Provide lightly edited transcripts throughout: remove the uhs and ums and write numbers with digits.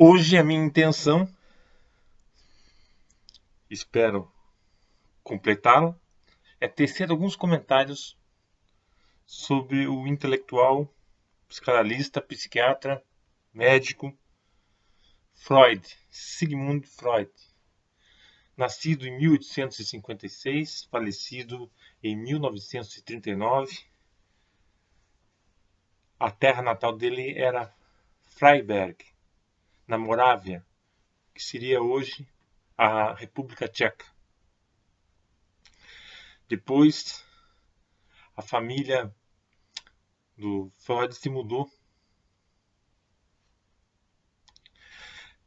Hoje a minha intenção, espero completá-la, é tecer alguns comentários sobre o intelectual, psicanalista, psiquiatra, médico Freud, Sigmund Freud. Nascido em 1856, falecido em 1939. A terra natal dele era Freiberg, na Morávia, que seria hoje a República Tcheca. Depois, a família do Freud se mudou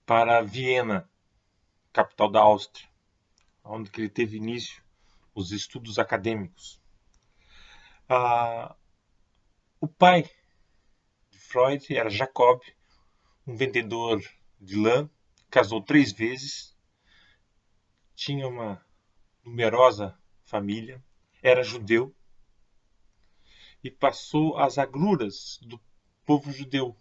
para Viena, capital da Áustria, onde ele teve início os estudos acadêmicos. O pai de Freud era Jacob, um vendedor de lã, casou 3 vezes, tinha uma numerosa família, era judeu e passou as agruras do povo judeu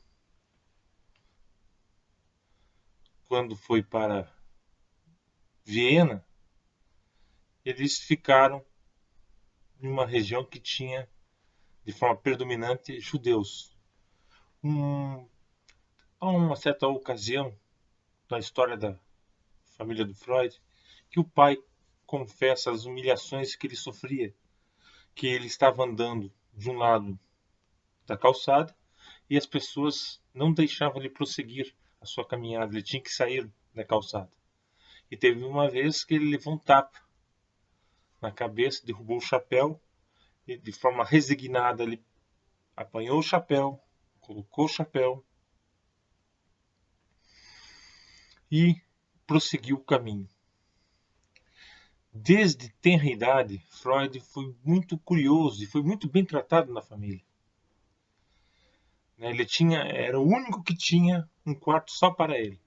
quando foi para Viena. Eles ficaram em uma região que tinha de forma predominante judeus. Há uma certa ocasião na história da família do Freud que o pai confessa as humilhações que ele sofria, que ele estava andando de um lado da calçada e as pessoas não deixavam ele prosseguir a sua caminhada, ele tinha que sair da calçada. E teve uma vez que ele levou um tapa na cabeça, derrubou o chapéu e de forma resignada ele apanhou o chapéu, colocou o chapéu e prosseguiu o caminho. Desde tenra idade, Freud foi muito curioso e foi muito bem tratado na família. Ele era o único que tinha um quarto só para ele.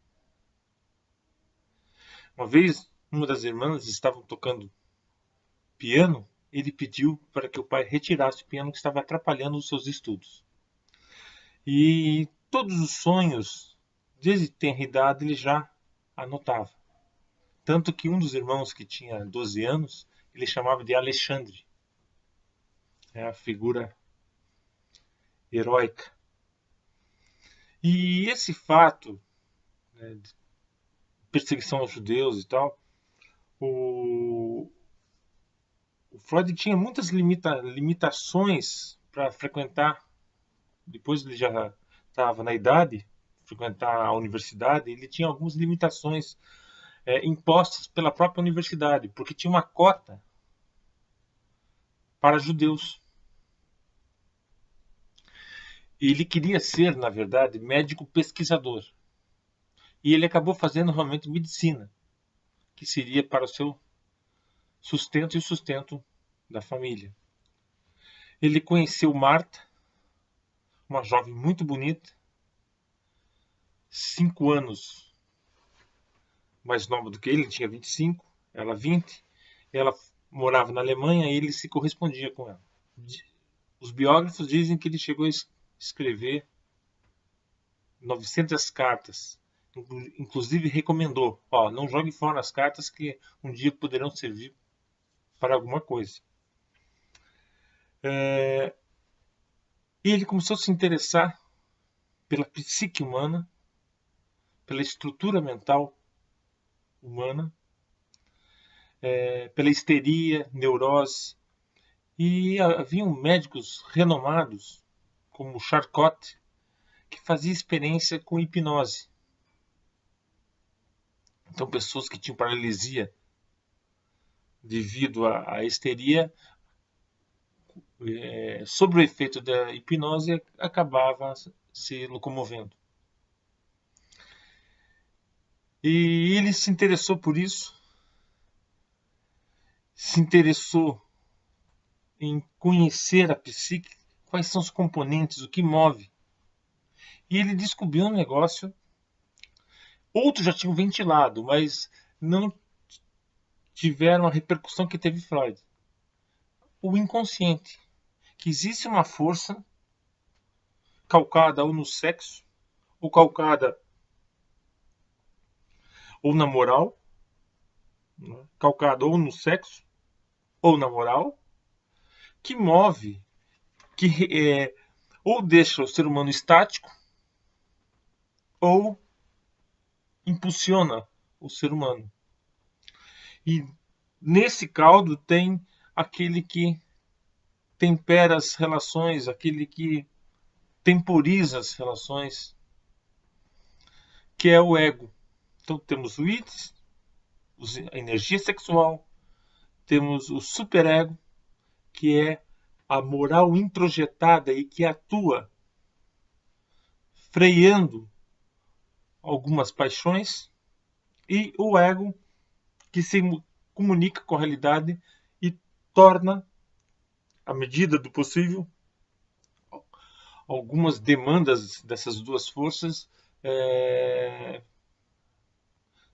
Uma vez, uma das irmãs estava tocando piano, ele pediu para que o pai retirasse o piano que estava atrapalhando os seus estudos. E todos os sonhos, desde tenra idade, ele já anotava. Tanto que um dos irmãos que tinha 12 anos, ele chamava de Alexandre. É a figura heróica. E esse fato, né, de perseguição aos judeus e tal, o Freud tinha muitas limitações para frequentar. Depois ele já estava na idade, frequentar a universidade, ele tinha algumas limitações impostas pela própria universidade, porque tinha uma cota para judeus. E ele queria ser, na verdade, médico pesquisador. E ele acabou fazendo realmente medicina, que seria para o seu sustento e o sustento da família. Ele conheceu Marta, uma jovem muito bonita, 5 anos mais nova do que ele tinha 25, ela 20. Ela morava na Alemanha e ele se correspondia com ela. Os biógrafos dizem que ele chegou a escrever 900 cartas. Inclusive recomendou, não jogue fora as cartas que um dia poderão servir para alguma coisa. E ele começou a se interessar pela psique humana, pela estrutura mental humana, pela histeria, neurose. E haviam médicos renomados, como Charcot, que fazia experiência com hipnose. Então, pessoas que tinham paralisia devido à histeria, sob o efeito da hipnose, acabava se locomovendo. E ele se interessou por isso, se interessou em conhecer a psique, quais são os componentes, o que move. E ele descobriu um negócio. Outros já tinham ventilado, mas não tiveram a repercussão que teve Freud. O inconsciente. Que existe uma força calcada ou no sexo, ou calcada ou na moral, né, calcado ou no sexo, ou na moral, que move, que ou deixa o ser humano estático, ou impulsiona o ser humano. E nesse caldo tem aquele que tempera as relações, aquele que temporiza as relações, que é o ego. Então temos o id, a energia sexual, temos o superego, que é a moral introjetada e que atua freando algumas paixões, e o ego, que se comunica com a realidade e torna, à medida do possível, algumas demandas dessas duas forças,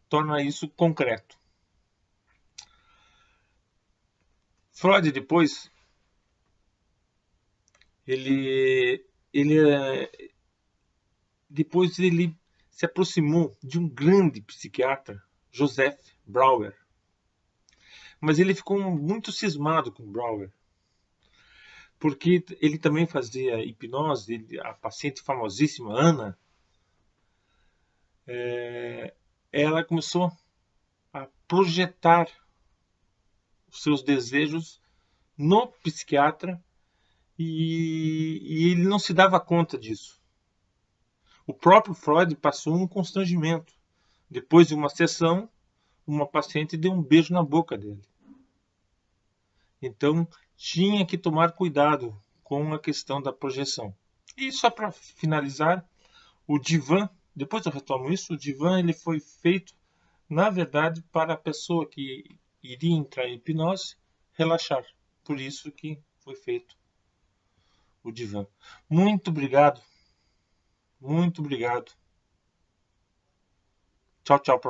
torna isso concreto. Freud depois depois ele se aproximou de um grande psiquiatra, Joseph Brauer, mas ele ficou muito cismado com Brauer, porque ele também fazia hipnose. A paciente famosíssima Ana, ela começou a projetar os seus desejos no psiquiatra, e ele não se dava conta disso. O próprio Freud passou um constrangimento. Depois de uma sessão, uma paciente deu um beijo na boca dele. Então, tinha que tomar cuidado com a questão da projeção. E só para finalizar, o divã, depois eu retomo isso, o divã ele foi feito, na verdade, para a pessoa que iria entrar em hipnose relaxar. Por isso que foi feito o divã. Muito obrigado. Muito obrigado. Tchau, tchau.